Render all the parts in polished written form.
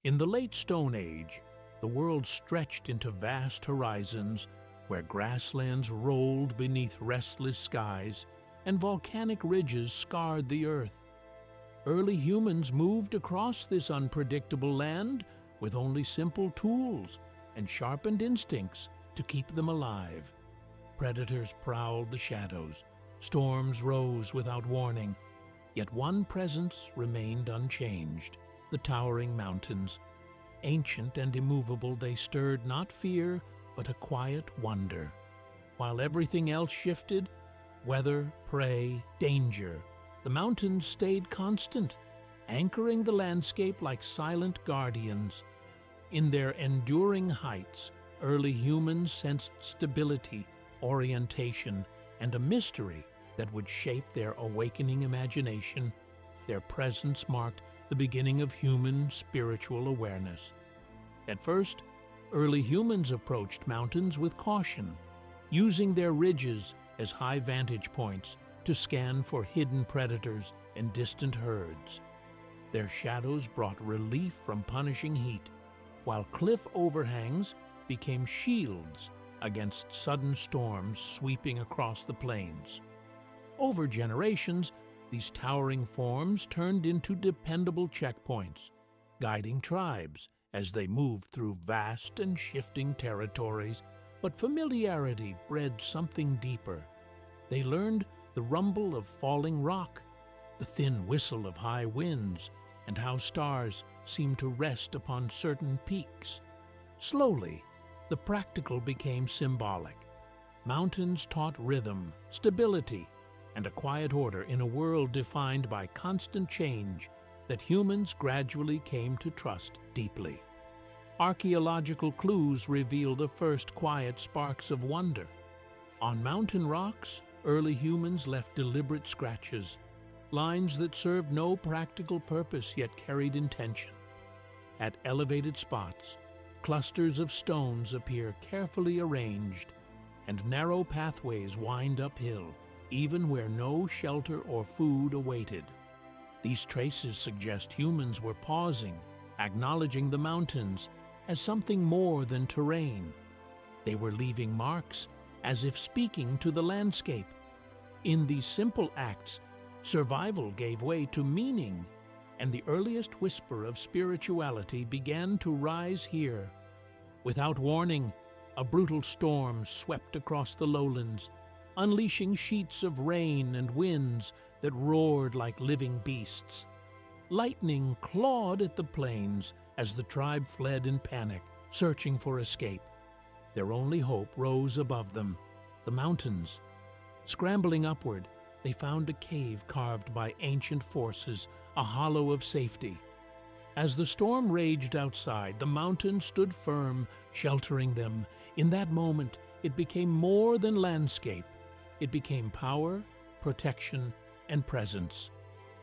In the late Stone Age, the world stretched into vast horizons where grasslands rolled beneath restless skies and volcanic ridges scarred the earth. Early humans moved across this unpredictable land with only simple tools and sharpened instincts to keep them alive. Predators prowled the shadows, storms rose without warning, yet one presence remained unchanged: the towering mountains. Ancient and immovable, they stirred not fear, but a quiet wonder. While everything else shifted, weather, prey, danger, the mountains stayed constant, anchoring the landscape like silent guardians. In their enduring heights, early humans sensed stability, orientation, and a mystery that would shape their awakening imagination. Their presence marked the beginning of human spiritual awareness. At first, early humans approached mountains with caution, using their ridges as high vantage points to scan for hidden predators and distant herds. Their shadows brought relief from punishing heat, while cliff overhangs became shields against sudden storms sweeping across the plains. Over generations, these towering forms turned into dependable checkpoints, guiding tribes as they moved through vast and shifting territories. But familiarity bred something deeper. They learned the rumble of falling rock, the thin whistle of high winds, and how stars seemed to rest upon certain peaks. Slowly, the practical became symbolic. Mountains taught rhythm, stability, and a quiet order in a world defined by constant change that humans gradually came to trust deeply. Archaeological clues reveal the first quiet sparks of wonder. On mountain rocks, early humans left deliberate scratches, lines that served no practical purpose yet carried intention. At elevated spots, clusters of stones appear carefully arranged, and narrow pathways wind uphill, even where no shelter or food awaited. These traces suggest humans were pausing, acknowledging the mountains as something more than terrain. They were leaving marks, as if speaking to the landscape. In these simple acts, survival gave way to meaning, and the earliest whisper of spirituality began to rise here. Without warning, a brutal storm swept across the lowlands, unleashing sheets of rain and winds that roared like living beasts. Lightning clawed at the plains as the tribe fled in panic, searching for escape. Their only hope rose above them, the mountains. Scrambling upward, they found a cave carved by ancient forces, a hollow of safety. As the storm raged outside, the mountain stood firm, sheltering them. In that moment, it became more than landscape. It became power, protection, and presence.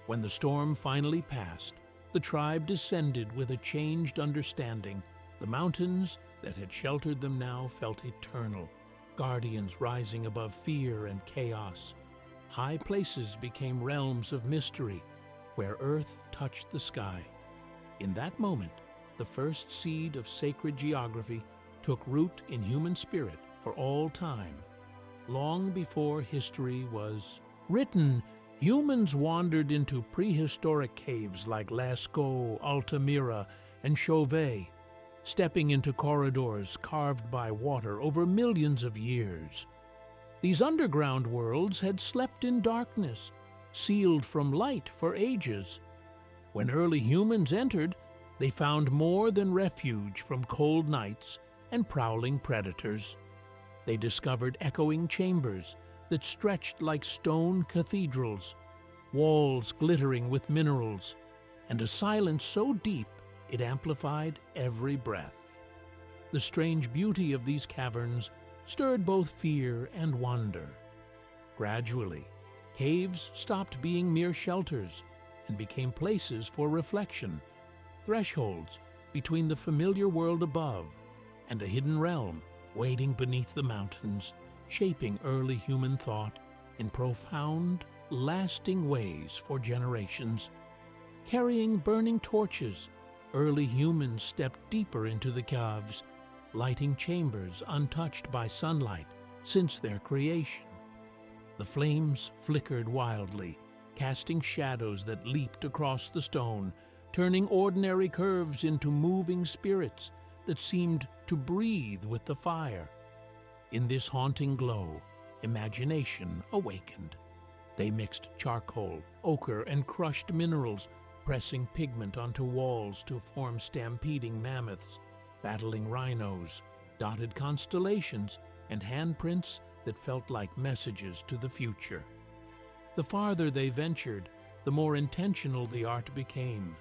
When the storm finally passed, the tribe descended with a changed understanding. The mountains that had sheltered them now felt eternal, guardians rising above fear and chaos. High places became realms of mystery, where earth touched the sky. In that moment, the first seed of sacred geography took root in human spirit for all time. Long before history was written, humans wandered into prehistoric caves like Lascaux, Altamira, and Chauvet, stepping into corridors carved by water over millions of years. These underground worlds had slept in darkness, sealed from light for ages. When early humans entered, they found more than refuge from cold nights and prowling predators. They discovered echoing chambers that stretched like stone cathedrals, walls glittering with minerals, and a silence so deep it amplified every breath. The strange beauty of these caverns stirred both fear and wonder. Gradually, caves stopped being mere shelters and became places for reflection, thresholds between the familiar world above and a hidden realm waiting beneath the mountains, shaping early human thought in profound, lasting ways for generations. Carrying burning torches, early humans stepped deeper into the caves, lighting chambers untouched by sunlight since their creation. The flames flickered wildly, casting shadows that leaped across the stone, turning ordinary curves into moving spirits that seemed to breathe with the fire. In this haunting glow, imagination awakened. They mixed charcoal, ochre, and crushed minerals, pressing pigment onto walls to form stampeding mammoths, battling rhinos, dotted constellations, and handprints that felt like messages to the future. The farther they ventured, the more intentional the art became,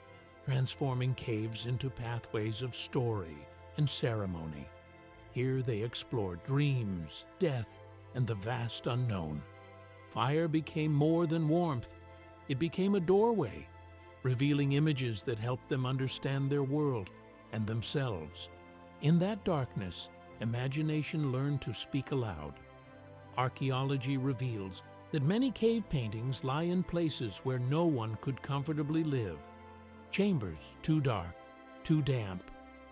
transforming caves into pathways of story and ceremony. Here they explored dreams, death, and the vast unknown. Fire became more than warmth. It became a doorway, revealing images that helped them understand their world and themselves. In that darkness, imagination learned to speak aloud. Archaeology reveals that many cave paintings lie in places where no one could comfortably live. Chambers too dark, too damp,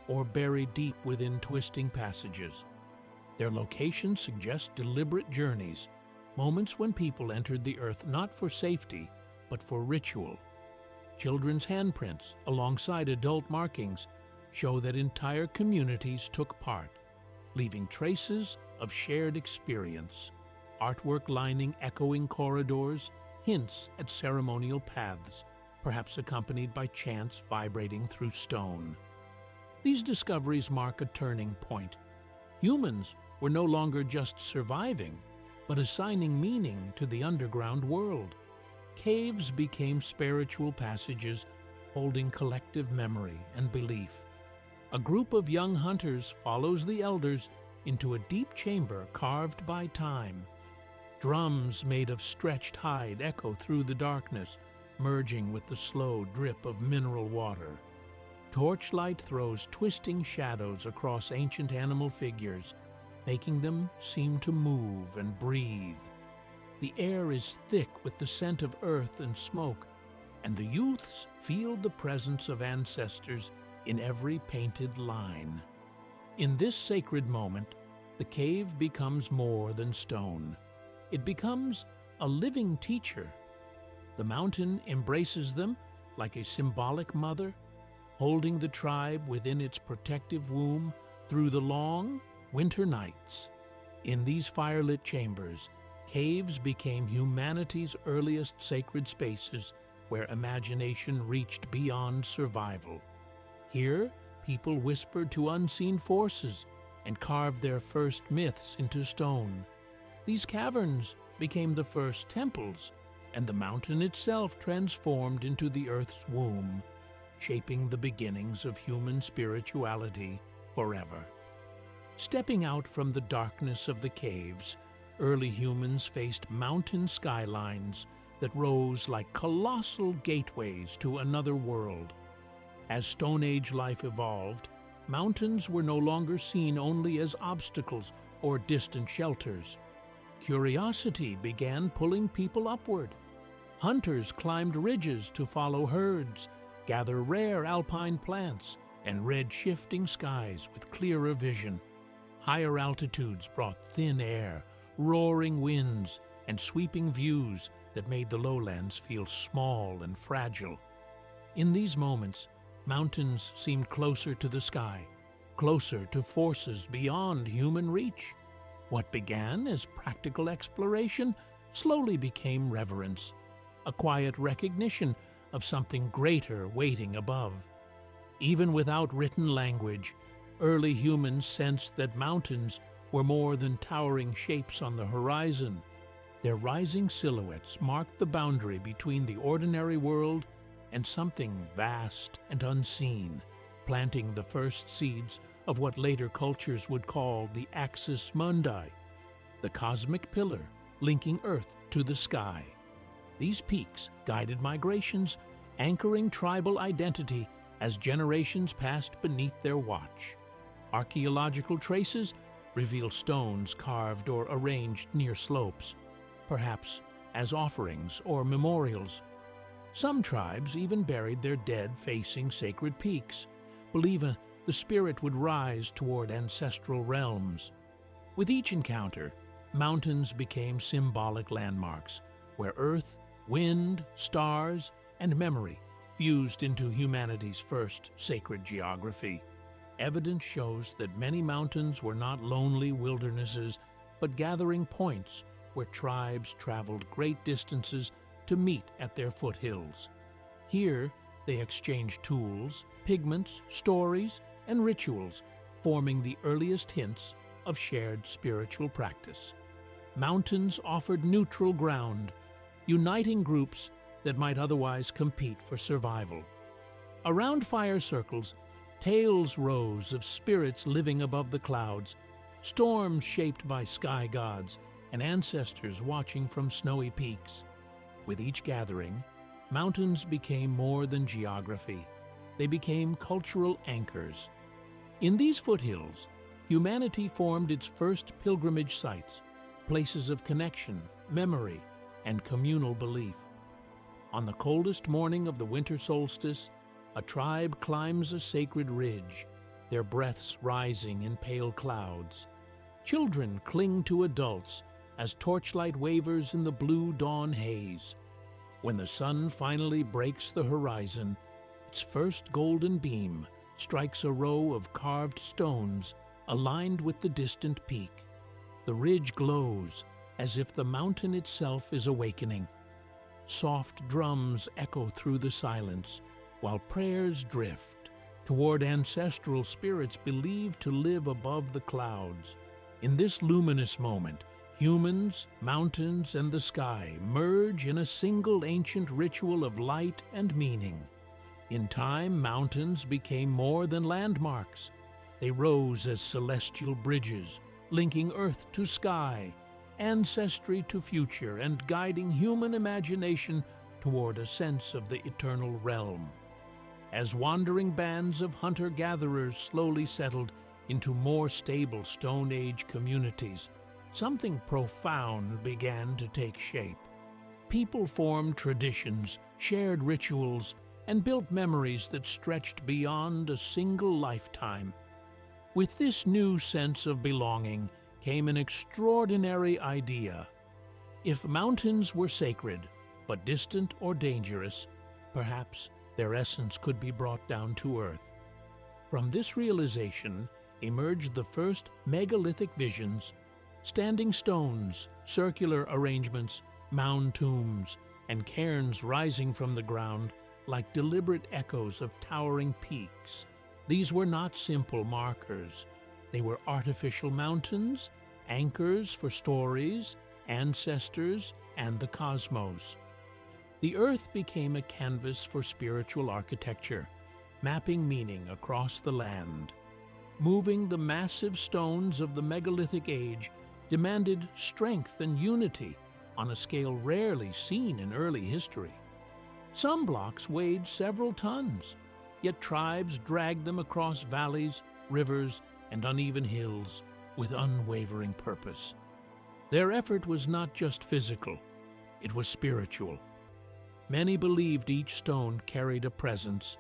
or buried deep within twisting passages. Their locations suggest deliberate journeys, moments when people entered the earth not for safety, but for ritual. Children's handprints, alongside adult markings, show that entire communities took part, leaving traces of shared experience. Artwork lining echoing corridors, hints at ceremonial paths, perhaps accompanied by chants vibrating through stone. These discoveries mark a turning point. Humans were no longer just surviving, but assigning meaning to the underground world. Caves became spiritual passages holding collective memory and belief. A group of young hunters follows the elders into a deep chamber carved by time. Drums made of stretched hide echo through the darkness, merging with the slow drip of mineral water. Torchlight throws twisting shadows across ancient animal figures, making them seem to move and breathe. The air is thick with the scent of earth and smoke, and the youths feel the presence of ancestors in every painted line. In this sacred moment, the cave becomes more than stone. It becomes a living teacher. The mountain embraces them like a symbolic mother, holding the tribe within its protective womb through the long winter nights. In these firelit chambers, caves became humanity's earliest sacred spaces where imagination reached beyond survival. Here, people whispered to unseen forces and carved their first myths into stone. These caverns became the first temples, and the mountain itself transformed into the earth's womb, shaping the beginnings of human spirituality forever. Stepping out from the darkness of the caves, early humans faced mountain skylines that rose like colossal gateways to another world. As Stone Age life evolved, mountains were no longer seen only as obstacles or distant shelters. Curiosity began pulling people upward. Hunters climbed ridges to follow herds, gather rare alpine plants, and read shifting skies with clearer vision. Higher altitudes brought thin air, roaring winds, and sweeping views that made the lowlands feel small and fragile. In these moments, mountains seemed closer to the sky, closer to forces beyond human reach. What began as practical exploration slowly became reverence, a quiet recognition of something greater waiting above. Even without written language, early humans sensed that mountains were more than towering shapes on the horizon. Their rising silhouettes marked the boundary between the ordinary world and something vast and unseen, planting the first seeds of what later cultures would call the Axis Mundi, the cosmic pillar linking Earth to the sky. These peaks guided migrations, anchoring tribal identity as generations passed beneath their watch. Archaeological traces reveal stones carved or arranged near slopes, perhaps as offerings or memorials. Some tribes even buried their dead facing sacred peaks, believing the spirit would rise toward ancestral realms. With each encounter, mountains became symbolic landmarks where earth, wind, stars, and memory fused into humanity's first sacred geography. Evidence shows that many mountains were not lonely wildernesses, but gathering points where tribes traveled great distances to meet at their foothills. Here, they exchanged tools, pigments, stories, and rituals, forming the earliest hints of shared spiritual practice. Mountains offered neutral ground, uniting groups that might otherwise compete for survival. Around fire circles, tales rose of spirits living above the clouds, storms shaped by sky gods, and ancestors watching from snowy peaks. With each gathering, mountains became more than geography. They became cultural anchors. In these foothills, humanity formed its first pilgrimage sites, places of connection, memory, and communal belief. On the coldest morning of the winter solstice, a tribe climbs a sacred ridge, their breaths rising in pale clouds. Children cling to adults as torchlight wavers in the blue dawn haze. When the sun finally breaks the horizon, its first golden beam strikes a row of carved stones aligned with the distant peak. The ridge glows as if the mountain itself is awakening. Soft drums echo through the silence, while prayers drift toward ancestral spirits believed to live above the clouds. In this luminous moment, humans, mountains, and the sky merge in a single ancient ritual of light and meaning. In time, mountains became more than landmarks. They rose as celestial bridges, linking earth to sky, ancestry to future, and guiding human imagination toward a sense of the eternal realm. As wandering bands of hunter-gatherers slowly settled into more stable Stone Age communities, something profound began to take shape. People formed traditions, shared rituals, and built memories that stretched beyond a single lifetime. With this new sense of belonging came an extraordinary idea. If mountains were sacred, but distant or dangerous, perhaps their essence could be brought down to earth. From this realization emerged the first megalithic visions: standing stones, circular arrangements, mound tombs, and cairns rising from the ground like deliberate echoes of towering peaks. These were not simple markers. They were artificial mountains, anchors for stories, ancestors, and the cosmos. The earth became a canvas for spiritual architecture, mapping meaning across the land. Moving the massive stones of the megalithic age demanded strength and unity on a scale rarely seen in early history. Some blocks weighed several tons, yet tribes dragged them across valleys, rivers, and uneven hills with unwavering purpose. Their effort was not just physical, it was spiritual. Many believed each stone carried a presence,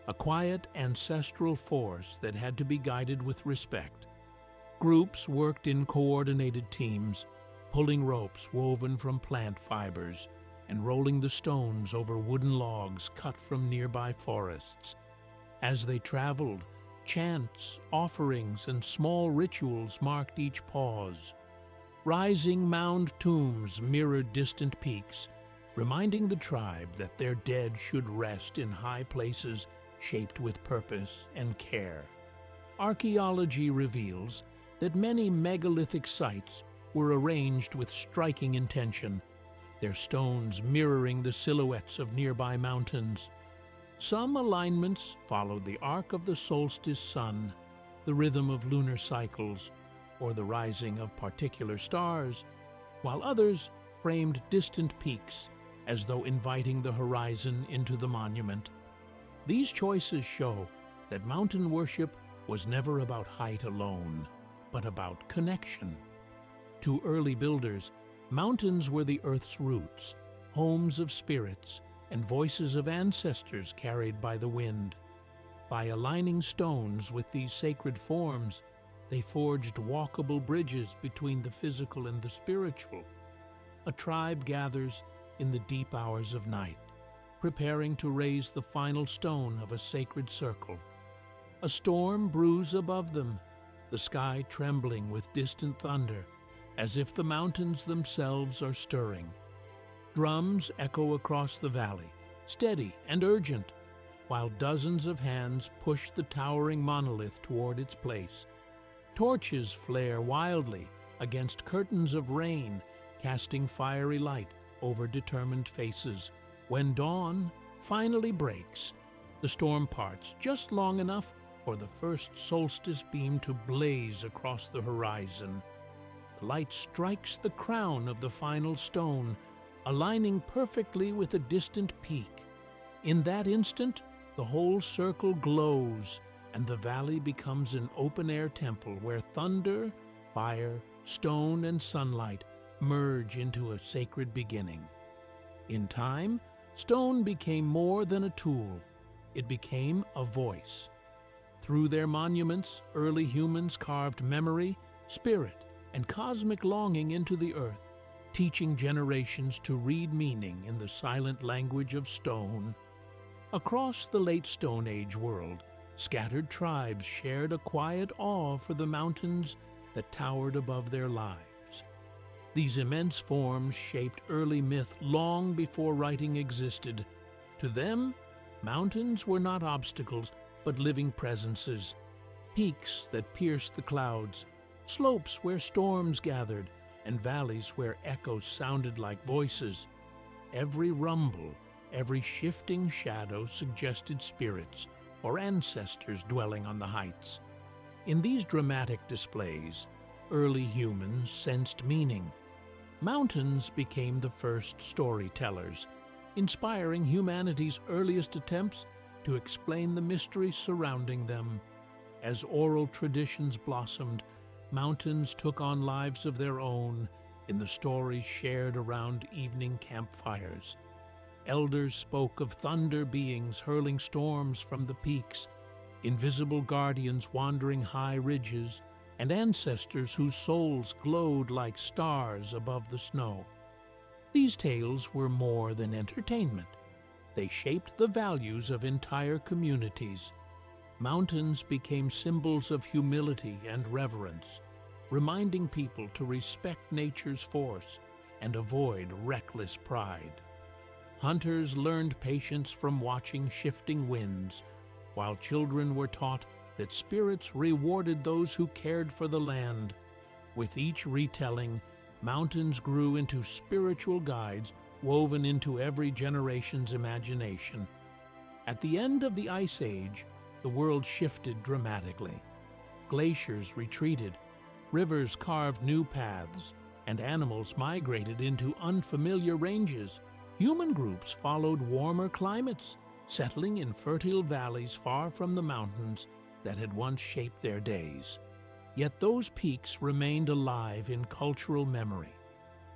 a quiet ancestral force that had to be guided with respect. Groups worked in coordinated teams, pulling ropes woven from plant fibers and rolling the stones over wooden logs cut from nearby forests. As they traveled, chants, offerings, and small rituals marked each pause. Rising mound tombs mirrored distant peaks, reminding the tribe that their dead should rest in high places shaped with purpose and care. Archaeology reveals that many megalithic sites were arranged with striking intention, their stones mirroring the silhouettes of nearby mountains. Some alignments followed the arc of the solstice sun, the rhythm of lunar cycles, or the rising of particular stars, while others framed distant peaks as though inviting the horizon into the monument. These choices show that mountain worship was never about height alone, but about connection. To early builders, mountains were the earth's roots, homes of spirits, and voices of ancestors carried by the wind. By aligning stones with these sacred forms, they forged walkable bridges between the physical and the spiritual. A tribe gathers in the deep hours of night, preparing to raise the final stone of a sacred circle. A storm brews above them, the sky trembling with distant thunder, as if the mountains themselves are stirring. Drums echo across the valley, steady and urgent, while dozens of hands push the towering monolith toward its place. Torches flare wildly against curtains of rain, casting fiery light over determined faces. When dawn finally breaks, the storm parts just long enough for the first solstice beam to blaze across the horizon. The light strikes the crown of the final stone, aligning perfectly with a distant peak. In that instant, the whole circle glows, and the valley becomes an open-air temple where thunder, fire, stone, and sunlight merge into a sacred beginning. In time, stone became more than a tool. It became a voice. Through their monuments, early humans carved memory, spirit, and cosmic longing into the earth, teaching generations to read meaning in the silent language of stone. Across the late Stone Age world, scattered tribes shared a quiet awe for the mountains that towered above their lives. These immense forms shaped early myth long before writing existed. To them, mountains were not obstacles, but living presences, peaks that pierced the clouds, slopes where storms gathered, and valleys where echoes sounded like voices. Every rumble, every shifting shadow suggested spirits or ancestors dwelling on the heights. In these dramatic displays, early humans sensed meaning. Mountains became the first storytellers, inspiring humanity's earliest attempts to explain the mysteries surrounding them. As oral traditions blossomed, mountains took on lives of their own in the stories shared around evening campfires. Elders spoke of thunder beings hurling storms from the peaks, invisible guardians wandering high ridges, and ancestors whose souls glowed like stars above the snow. These tales were more than entertainment. They shaped the values of entire communities. Mountains became symbols of humility and reverence, reminding people to respect nature's force and avoid reckless pride. Hunters learned patience from watching shifting winds, while children were taught that spirits rewarded those who cared for the land. With each retelling, mountains grew into spiritual guides woven into every generation's imagination. At the end of the Ice Age, the world shifted dramatically. Glaciers retreated, rivers carved new paths, and animals migrated into unfamiliar ranges. Human groups followed warmer climates, settling in fertile valleys far from the mountains that had once shaped their days. Yet those peaks remained alive in cultural memory.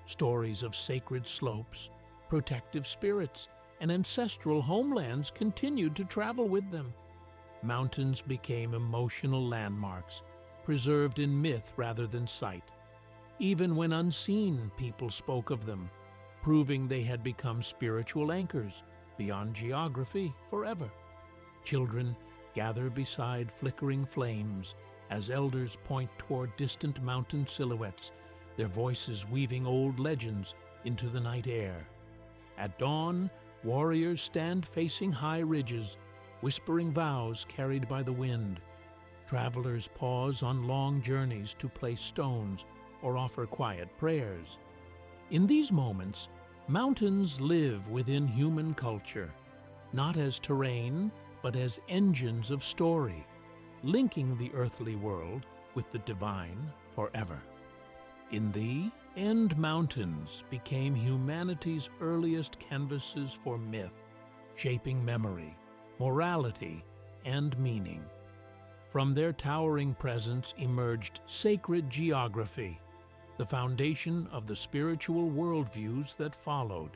Stories of sacred slopes, protective spirits, and ancestral homelands continued to travel with them. Mountains became emotional landmarks, preserved in myth rather than sight. Even when unseen, people spoke of them, proving they had become spiritual anchors beyond geography forever. Children gather beside flickering flames as elders point toward distant mountain silhouettes, their voices weaving old legends into the night air. At dawn, warriors stand facing high ridges, whispering vows carried by the wind. Travelers pause on long journeys to place stones or offer quiet prayers. In these moments, mountains live within human culture, not as terrain, but as engines of story, linking the earthly world with the divine forever. In the end, mountains became humanity's earliest canvases for myth, shaping memory, morality, and meaning. From their towering presence emerged sacred geography, the foundation of the spiritual worldviews that followed.